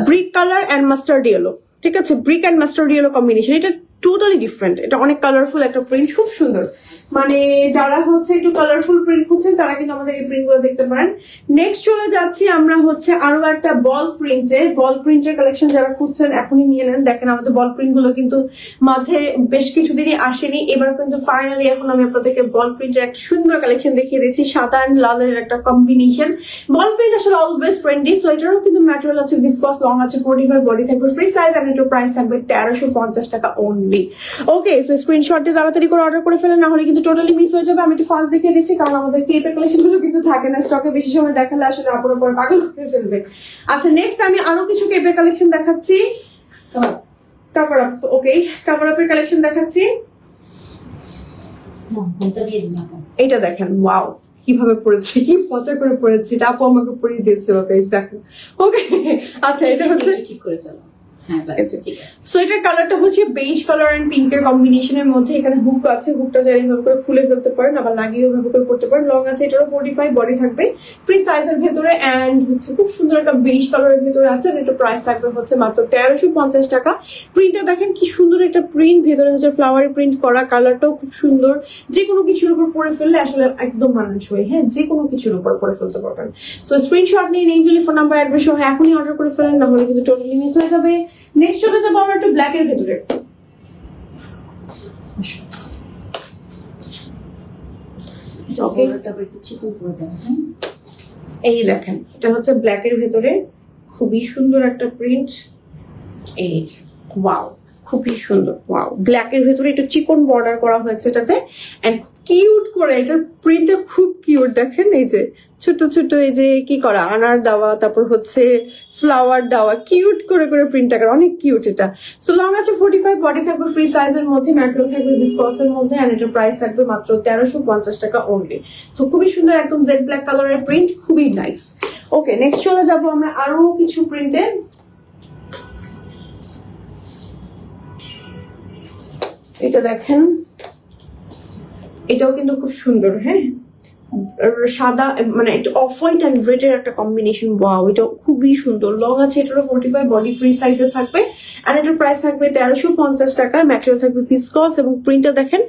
brick colour and mustard yellow ঠিক আছে brick and mustard yellow combination এটা টোটালি ডিফারেন্ট এটা অনেক কালারফুল একটা প্রিন্ট খুব সুন্দর মানে যারা হচ্ছে একটু কালারফুল প্রিন্ট খুঁজছেন তারা কিন্তু আমাদের এই প্রিন্ট গুলো দেখতে পারেন নেক্সট চলে যাচ্ছি আমরা হচ্ছে আরো একটা বল প্রিন্টের কালেকশন যারা খুঁজছেন এখনই নিয়ে নেন দেখেন আমাদের বল প্রিন্ট গুলো কিন্তু মাঝে বেশ কিছুদিনই আসেনি এবার কিন্তু ফাইনালি এখন আমি আপনাদেরকে বল প্রিন্টের একটা সুন্দর কালেকশন দেখিয়ে দিচ্ছি সাদা এন্ড লালের একটা কম্বিনেশন বল প্রিন্ট আসলে অলওয়েজ ট্রেন্ডি সো এটারও কিন্তু ম্যাটেরিয়াল আছে ভিসকস লং আছে 45 বডি থাকবে ফ্রি সাইজ এন্ড এটার প্রাইস থাকবে 1350 টাকা অনলি ওকে সো স্ক্রিনশট দিয়ে তাড়াতাড়ি করে অর্ডার করে ফেলেন না হলে কিন্তু টোটালি মিস হয়ে যাবে আমি একটু ফাস্ট দেখিয়ে দিচ্ছি কারণ আমাদের কেপের কালেকশন গুলো কিন্তু থাকে না স্টকে বেশি সময় দেখালে আসলে আপনারা পরে পাগল করে ফেলবে আচ্ছা নেক্সট আমি আরো কিছু কেপের কালেকশন দেখাচ্ছি কভার আপ ওকে কভার আপের কালেকশন দেখাচ্ছি এটা দেখেন, ওয়াও কিভাবে পড়েছে, কি মজা করে পড়েছে, এটা আপু আমাকে পরিয়ে দিয়েছে বাবা, এই দেখেন। ওকে আচ্ছা, এটা হচ্ছে ঠিক করে ফেলো। হ্যাঁ বাস ঠিক আছে। সো এটার কালারটা হচ্ছে বেজ কালার এন্ড পিঙ্কের কম্বিনেশনের মধ্যে। এখানে হুক আছে, হুকটা চাইলে এইভাবে করে খুলে ফেলতে পারেন, আবার লাগিয়ে ভাবে করে পড়তে পারেন। লং আছে, এটারও 45, বডি থাকবে ফ্রি সাইজের ভেতরে এন্ড হচ্ছে খুব সুন্দর একটা বেজ কালারের ভেতরে আছে। এটা প্রাইস থাকবে হচ্ছে মাত্র 1350 টাকা। প্রিন্টটা দেখেন কি সুন্দর একটা প্রিন্ট, ভেতরে হচ্ছে ফ্লাওয়ারি প্রিন্ট করা, কালারটাও খুব সুন্দর। যে কোনো কিছুর উপর পরে ফেললে আসলে একদম মানানসই, হ্যাঁ যে কোনো কিছুর উপর পরে ফেলতে পারবেন। তো স্ক্রিনশট নিয়ে নেম, ফোন নাম্বার, অ্যাড্রেস সহ এখনই অর্ডার করে ফেলেন, না হলে কিন্তু টোটালি মিস হয়ে যাবে। নেক্সট চলে যাবো আমরা একটু ব্ল্যাক এর ভেতরে। এই দেখেন, এটা হচ্ছে ব্ল্যাক এর ভেতরে, খুবই সুন্দর একটা প্রিন্ট। এই ওয়াও, খুবই সুন্দর, ওয়াও। ব্ল্যাক এর ভেতরে একটু চিকন বর্ডার করা হয়েছে এটাতে, এন্ড কিউট করে, এটার প্রিন্টটা খুব কিউট। দেখেন এই যে ছোট ছোট এই যে কি করা, আনার দেওয়া, তারপর হচ্ছে ফ্লাওয়ার দেওয়া, কিউট করে করে প্রিন্টটা করা, অনেক কিউট এটা। সো লং আছে 45, বডি থাকবে ফ্রি সাইজের মধ্যে, ম্যাটেরিয়াল থাকবে ভিসকসের মধ্যে, এন্ড এটার প্রাইস থাকবে মাত্র 1350 টাকা অনলি। তো খুবই সুন্দর, একদম জেড ব্ল্যাক কালারের প্রিন্ট, খুবই নাইস। ওকে নেক্সট চলে যাবো আমরা আরো কিছু প্রিন্টে। এটা দেখেন, এটাও কিন্তু খুব সুন্দর, হ্যাঁ সাদা মানে একটু অফ হোয়াইট এন্ড রেড এর একটা কম্বিনেশন। ওয়াও, এটা খুবই সুন্দর। লং আছে এটারও 45, বডি ফ্রি সাইজে থাকবে, এন্ড এটার প্রাইস থাকবে 1350 টাকা। ম্যাটেরিয়াল থাকবে ভিসকস, এবং প্রিন্টটা দেখেন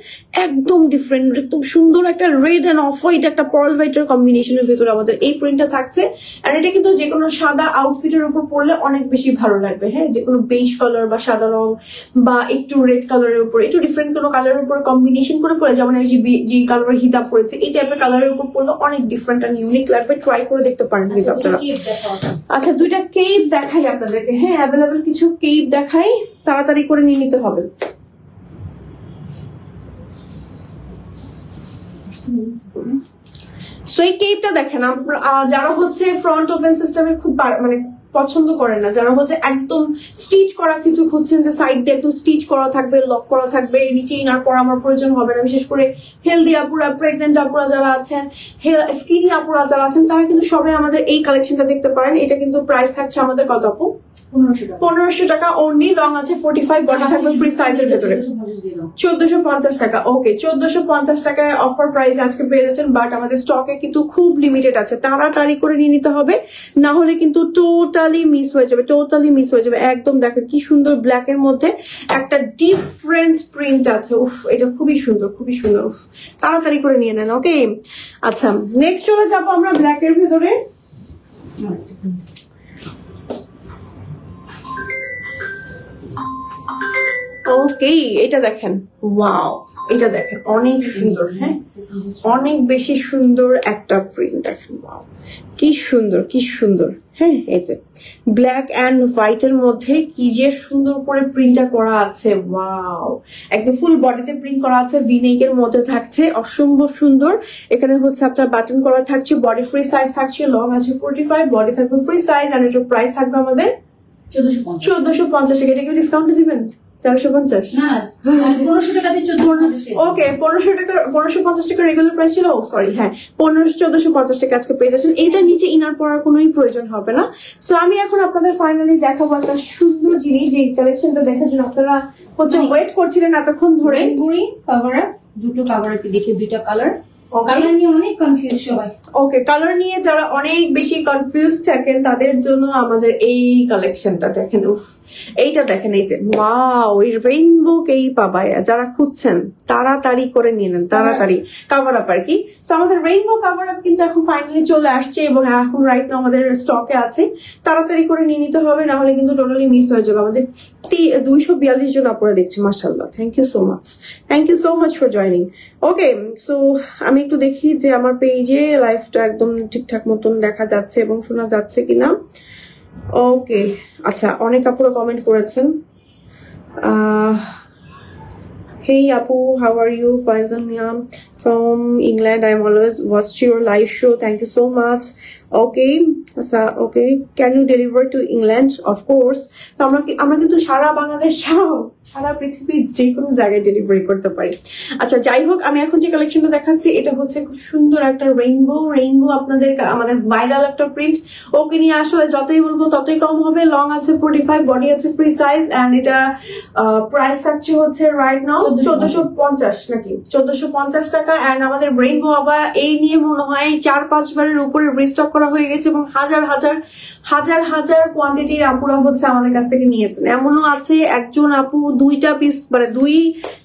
একদম ডিফারেন্ট, একদম সুন্দর একটা রেড এন্ড অফ হোয়াইট, একটা পার্ল হোয়াইটের কম্বিনেশনের ভেতরে আমাদের এই প্রিন্টটা থাকছে। এন্ড এটা কিন্তু যে কোনো সাদা আউটফিটের উপর পরলে অনেক বেশি ভালো লাগবে, হ্যাঁ যে কোনো বেজ কালার বা সাদা রং বা একটু রেড কালারের উপর, একটু ডিফারেন্ট কোনো কালারের উপর কম্বিনেশন করে পরে, যেমন আমি যে কালারের হিজাব পরেছে এই টাইপের কালারের উপর পরলে অনেক ডিফারেন্ট এন্ড ইউনিক লাগবে। ট্রাই করে দেখতে পারেন কিন্তু আপনারা। আচ্ছা দুইটা কেপ দেখাই আপনাদেরকে, হ্যাঁ অ্যাভেলেবেল কিছু কেপ দেখাই, তাড়াতাড়ি করে নিয়ে নিতে হবে। সো এই কেপটা দেখেন, যারা হচ্ছে ফ্রন্ট ওপেন সিস্টেমের খুব মানে পছন্দ করেন না, যারা হচ্ছে একদম স্টিচ করা কিছু খুঁজছেন, যে সাইড দিয়ে একদম স্টিচ করা থাকবে, লক করা থাকবে, নিচে ইনার পরা আমার প্রয়োজন হবে না, বিশেষ করে হেলদি আপুরা, প্রেগনেন্ট আপুরা যারা আছেন, স্কিনি আপুরা যারা আছেন, তারা কিন্তু সবাই আমাদের এই কালেকশনটা দেখতে পারেন। এটা কিন্তু প্রাইস থাকছে আমাদের কত আপু? 1500 টাকা অনলি। লং আছে 45, বডি থাকবে ফ্রি সাইজের ভেতরে 1450 টাকা। ওকে 1450 টাকায় অফার প্রাইস আজকে পেয়ে যাচ্ছেন, বাট আমাদের স্টকে কিন্তু খুব লিমিটেড আছে, তাড়াতাড়ি করে নিয়ে নিতে হবে, না হলে কিন্তু টোটালি মিস হয়ে যাবে, টোটালি মিস হয়ে যাবে। একদম দেখেন কি সুন্দর, ব্ল্যাক এর মধ্যে একটা ডিফারেন্ট প্রিন্ট আছে, উফ এটা খুবই সুন্দর, খুবই সুন্দর, উফ তাড়াতাড়ি করে নিয়ে নেন। ওকে আচ্ছা নেক্সট চলে যাবো আমরা ব্ল্যাক এর ভেতরে। ওকে এটা দেখেন, ওয়াও এটা দেখেন অনেক সুন্দর, হ্যাঁ অনেক বেশি সুন্দর একটা প্রিন্ট দেখেন, ওয়াও কি সুন্দর, কি সুন্দর। হ্যাঁ এই যে ব্ল্যাক অ্যান্ড হোয়াইট এর মধ্যে কি যে সুন্দর করে প্রিন্টটা করা আছে, ওয়াও একদম ফুল বডিতে প্রিন্ট করা আছে, ভিনেক এর মধ্যে থাকছে, অসম্ভব সুন্দর। এখানে হচ্ছে আপনার বাটন করা থাকছে, বডি ফ্রি সাইজ থাকছে, লং আছে 45, বডি থাকবে ফ্রি সাইজ, আর এটার প্রাইস থাকবে আমাদের 1450 টাকা। এটা কি ডিসকাউন্ট দিবেন? 450 ওকে 1550 টাকা রেগুলার প্রাইস ছিল, সরি হ্যাঁ 1450 টাকা আজকে পেয়ে যাচ্ছেন। এইটার নিচে ইনার পরার কোনোই প্রয়োজন হবে না। সো আমি এখন আপনাদের ফাইনালি দেখাবো একটা সুন্দর জিনিস, যে কালেকশনটা দেখার জন্য আপনারা হচ্ছে ওয়েট করছিলেন এতক্ষণ ধরে। কভার আপ, দুটো কভার আপ দেখি, দুইটা কালার, কালার নিয়ে অনেক কনফিউজ সবাই। ওকে কালার নিয়ে যারা অনেক বেশি কনফিউজ থাকেন তাদের জন্য আমাদের এই কালেকশনটা দেখেন, উফ এইটা দেখেন, এই যে ওয়াও এই রেইনবো কেই পাবায়, যারা খুঁজছেন তাড়াতাড়ি করে নিয়ে নেন, তাড়াতাড়ি কাভার আপ আর কি। তো আমাদের রেইনবো কাভার আপ কিন্তু এখন ফাইনালি চলে আসছে, এবং এখন রাইট নাও আমাদের স্টকে আছে, তাড়াতাড়ি করে নিয়ে নিতে হবে, না হলে কিন্তু টোটালি মিস হয়ে যাবে। আমাদের 242 জন আপনারা দেখছি, মাশাআল্লাহ, thank you so much, thank you so much for joining. Okay so আমি একটু দেখি যে আমার পেজে লাইভটা একদম ঠিকঠাক মতন দেখা যাচ্ছে এবং শোনা যাচ্ছে কিনা। ওকে আচ্ছা অনেক আপুরা কমেন্ট করেছেন, হেই আপু how are you, Faizan Miyam from England. I'm always watched your live show. Thank you so much. Okay, so okay, can you deliver to England? Of course. তো আমরা কিন্তু সারা বাংলাদেশ সারা পৃথিবীর যে কোনো জায়গায় ডেলিভারি করতে পারি। আচ্ছা যাই হোক, আমি এখন যে কালেকশনটা দেখাচ্ছি এটা হচ্ছে খুব সুন্দর একটা রেইনবো আপনাদের আমাদের ভাইরাল একটা প্রিন্ট। ওকে নিয়ে আসলে যতই বলবো ততই কম হবে। লং আছে 45, বডি আছে ফ্রি সাইজ, এন্ড এটা প্রাইস থাকছে হচ্ছে রাইট নাও 1450 নাকি 1450 টাকা। এন্ড আমাদের রেইনবো আবার এই নিয়ে মনে হয় 4-5 বারের উপরে রিস্টক করা হয়ে গেছে এবং হাজার কোয়ান্টিটির আপুরা হচ্ছে আমাদের কাছ থেকে নিয়েছেন। এমনও আছে একজন আপু 2টা পিস মানে 2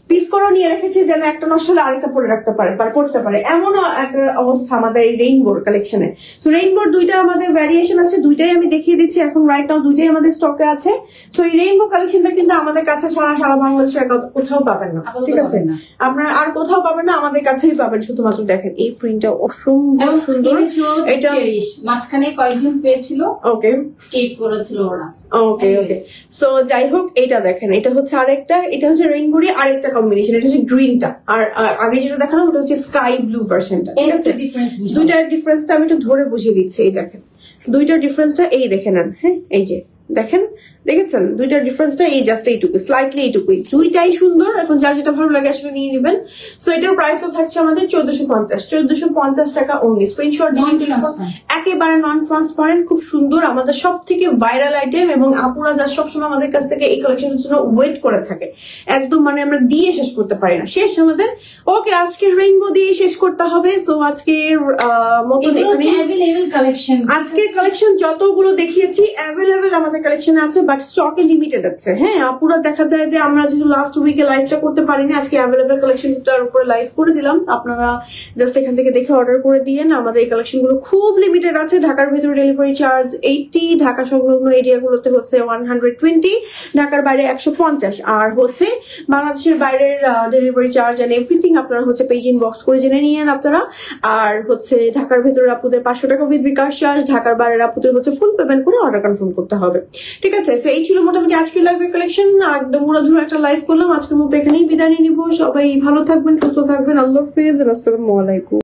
পিস করে নিয়ে রেখেছে যেন একটা নষ্ট হলে আরেকটা পরে রাখতে পারে পড়তে পারে, এমনও একটা অবস্থা আমাদের এই রেইনবোর কালেকশনে। সো রেইনবোর 2টা আমাদের ভ্যারিয়েশন আছে, 2টাই আমি দেখিয়ে দিচ্ছি এখন রাইট নাও, 2টাই আমাদের স্টকে আছে। সো এই রেইনবো কালেকশনটা কিন্তু আমাদের কাছে সারা বাংলাদেশে কোথাও পাবেন না, ঠিক আছে? আপনারা আর কোথাও পাবেন না, আমাদের কাছেই পাবেন। শুধুমাত্র দেখেন এই প্রিন্টটা অসম্ভব সুন্দর। এটা মাঝখানে কয়েকজন পেয়েছিল, ওকে কেক করেছিল ওরা। ওকে সো যাই হোক, এটা দেখেন, এটা হচ্ছে আরেকটা, এটা হচ্ছে রেইনবোরই আরেকটা কম্বিনেশন। এটা হচ্ছে গ্রিনটা, আর আগে যেটা দেখালাম ওটা হচ্ছে স্কাই ব্লু ভার্সনটা, ঠিক আছে? দুইটার ডিফারেন্সটা আমি একটু ধরে বুঝিয়ে দিচ্ছি। এই দেখেন দুইটার ডিফারেন্সটা, এই দেখে নেন। হ্যাঁ এই যে দেখেন, দেখেছেন দুইটার ডিফারেন্সটা এই জাস্ট এইটুকু, স্লাইটলি এইটুকুই। দুইটাই সুন্দর, এখন যার যেটা ভালো লাগে আসলে নিয়ে নেবেন। সো এটার প্রাইসও থাকছে আমাদের 1450 টাকা অনলি। স্ক্রিনশট একেবারে নন ট্রান্সপারেন্ট, খুব সুন্দর, আমাদের সব থেকে ভাইরাল আইটেম এবং আপুরা যা সবসময় আমাদের কাছ থেকে এই কালেকশনের জন্য ওয়েট করে থাকে। একদম মানে আমরা দিয়ে শেষ করতে পারি না, শেষ আমাদের। ওকে, আজকে রেইনবো দিয়ে শেষ করতে হবে। সো আজকের মতন আজকের কালেকশন যতগুলো দেখিয়েছি অ্যাভেলেবেল আমাদের কালেকশন আছে, বাট স্টকে লিমিটেড আছে। হ্যাঁ, আপুরা দেখা যায় যে আমরা যেহেতু লাস্ট উইকে লাইভটা করতে পারিনি, আজকে অ্যাভেলেবেল কালেকশনটার উপরে লাইভ করে দিলাম। আপনারা জাস্ট এখান থেকে দেখে অর্ডার করে দিয়েন। আমাদের এই কালেকশন গুলো খুব লিমিটেড আছে। ঢাকার ভিতরে ডেলিভারি চার্জ 80, ঢাকা সংলগ্ন এরিয়াগুলোতে হচ্ছে 120, ঢাকার বাইরে 150, আর হচ্ছে বাংলাদেশের বাইরের ডেলিভারি চার্জ এন্ড এভরিথিং আপনারা হচ্ছে পেজ ইনবক্স করে জেনে নিয়েন আপনারা। আর হচ্ছে ঢাকার ভিতরে আপুদের 500 টাকা উইথ বিকাশ চার্জ, ঢাকার বাইরের আপুদের হচ্ছে ফুল পেমেন্ট করে অর্ডার কনফার্ম করতে হবে, ঠিক আছে? তো এই ছিল মোটামুটি আজকের লাইভের কালেকশন। একদম উড়াধুরা একটা লাইভ করলাম। আজকের মতো এখানেই বিদায় নিয়ে নিবো। সবাই ভালো থাকবেন, সুস্থ থাকবেন। আল্লাহ হাফেজ, আসসালামু আলাইকুম।